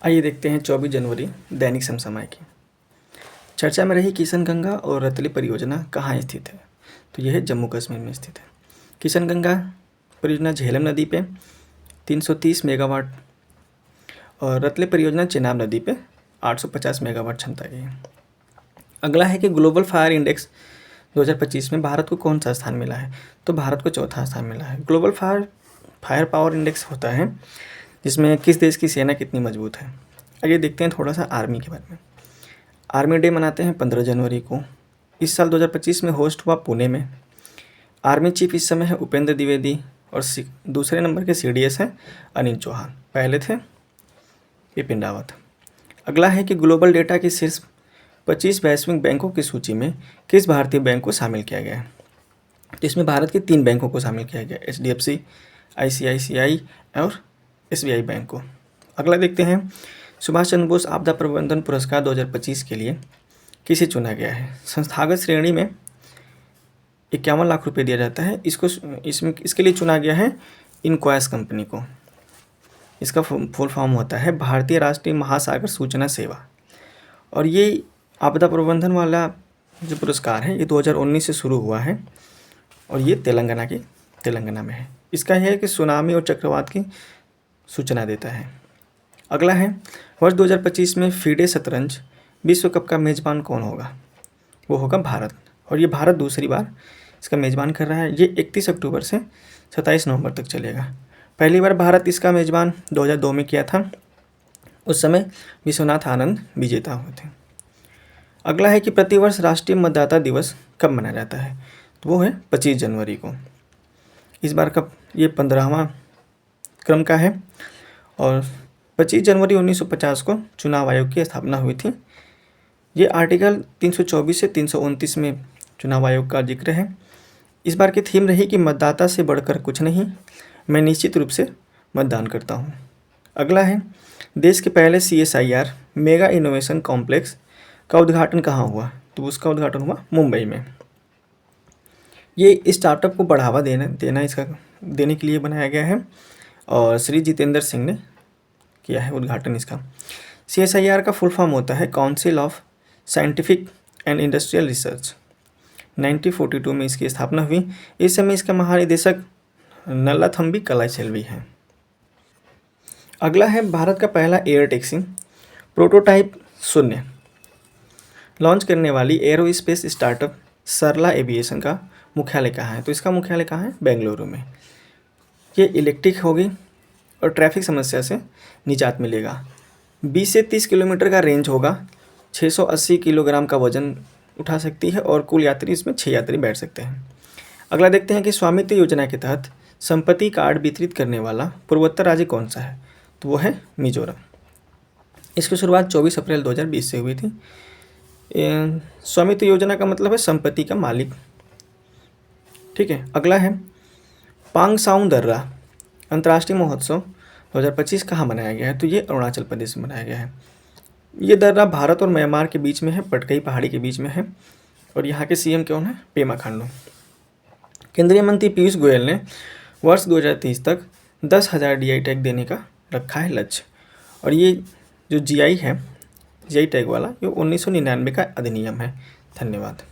आइए देखते हैं 24 जनवरी दैनिक समसामयिक की। चर्चा में रही किशनगंगा और रतली परियोजना कहाँ स्थित है? तो यह जम्मू कश्मीर में स्थित है। किशनगंगा परियोजना झेलम नदी पे 330 मेगावाट और रतली परियोजना चेनाब नदी पे 850 मेगावाट क्षमता की है। अगला है कि ग्लोबल फायर इंडेक्स 2025 में भारत को कौन सा स्थान मिला है? तो भारत को चौथा स्थान मिला है। ग्लोबल फायर पावर इंडेक्स होता है जिसमें किस देश की सेना कितनी मजबूत है। आइए देखते हैं थोड़ा सा आर्मी के बारे में। आर्मी डे मनाते हैं 15 जनवरी को। इस साल 2025 में होस्ट हुआ पुणे में। आर्मी चीफ इस समय है उपेंद्र द्विवेदी और दूसरे नंबर के CDS हैं अनिल चौहान, पहले थे बिपिन रावत। अगला है कि ग्लोबल डेटा की शीर्ष 25 वैश्विक बैंकों की सूची में किस भारतीय बैंक को शामिल किया गया है? तो इसमें भारत के 3 बैंकों को शामिल किया गया, HDFC, ICICI और SBI बैंक को। अगला देखते हैं सुभाष चंद्र बोस आपदा प्रबंधन पुरस्कार 2025 के लिए किसे चुना गया है? संस्थागत श्रेणी में 51 लाख रुपए दिया जाता है। इसके लिए चुना गया है इनक्वायस कंपनी को। इसका फुल फॉर्म होता है भारतीय राष्ट्रीय महासागर सूचना सेवा। और ये आपदा प्रबंधन वाला जो पुरस्कार है ये 2019 से शुरू हुआ है और ये तेलंगाना में है। इसका यह है कि सुनामी और चक्रवात की सूचना देता है। अगला है वर्ष 2025 में फीडे शतरंज विश्व कप का मेज़बान कौन होगा? वो होगा भारत। और ये भारत दूसरी बार इसका मेज़बान कर रहा है। ये 31 अक्टूबर से 27 नवंबर तक चलेगा। पहली बार भारत इसका मेज़बान 2002 में किया था। उस समय विश्वनाथ आनंद विजेता हुए थे। अगला है कि प्रतिवर्ष राष्ट्रीय मतदाता दिवस कब मनाया जाता है? तो वो है 25 जनवरी को। इस बार का ये 15वां क्रम का है और 25 जनवरी 1950 को चुनाव आयोग की स्थापना हुई थी। ये आर्टिकल 324 से 329 में चुनाव आयोग का जिक्र है। इस बार की थीम रही कि मतदाता से बढ़कर कुछ नहीं, मैं निश्चित रूप से मतदान करता हूँ। अगला है देश के पहले CSIR मेगा इनोवेशन कॉम्प्लेक्स का उद्घाटन कहाँ हुआ? तो उसका उद्घाटन हुआ मुंबई में। ये स्टार्टअप को बढ़ावा देने के लिए बनाया गया है और श्री जितेंद्र सिंह ने किया है उद्घाटन इसका। CSIR का फुल फॉर्म होता है council of scientific and industrial research. 1942 में इसकी स्थापना हुई। इस समय इसका महानिदेशक नल्लाथम्बी कलाइसेल्वी हैं। अगला है भारत का पहला एयर टैक्सी प्रोटोटाइप 0 लॉन्च करने वाली एरोस्पेस स्टार्टअप सरला एविएशन का मुख्यालय कहाँ है? तो इसका मुख्यालय कहाँ है? बेंगलुरु में। ये इलेक्ट्रिक होगी और ट्रैफिक समस्या से निजात मिलेगा। 20 से 30 किलोमीटर का रेंज होगा। 680 किलोग्राम का वजन उठा सकती है और कुल यात्री इसमें 6 यात्री बैठ सकते हैं। अगला देखते हैं कि स्वामित्व योजना के तहत संपत्ति कार्ड वितरित करने वाला पूर्वोत्तर राज्य कौन सा है? तो वो है मिजोरम। इसकी शुरुआत 24 अप्रैल 2020 से हुई थी। स्वामित्व योजना का मतलब है संपत्ति का मालिक। ठीक है। अगला है पांगसाउंग दर्रा अंतर्राष्ट्रीय महोत्सव 2025 कहाँ मनाया गया है? तो ये अरुणाचल प्रदेश में मनाया गया है। ये दर्रा भारत और म्यांमार के बीच में है, पटकई पहाड़ी के बीच में है और यहाँ के CM कौन है? पेमा खांडू। केंद्रीय मंत्री पीयूष गोयल ने वर्ष 2030 तक 10,000 DI टैग देने का रखा है लक्ष्य। और ये जो GI टैग वाला ये 1999 का अधिनियम है। धन्यवाद।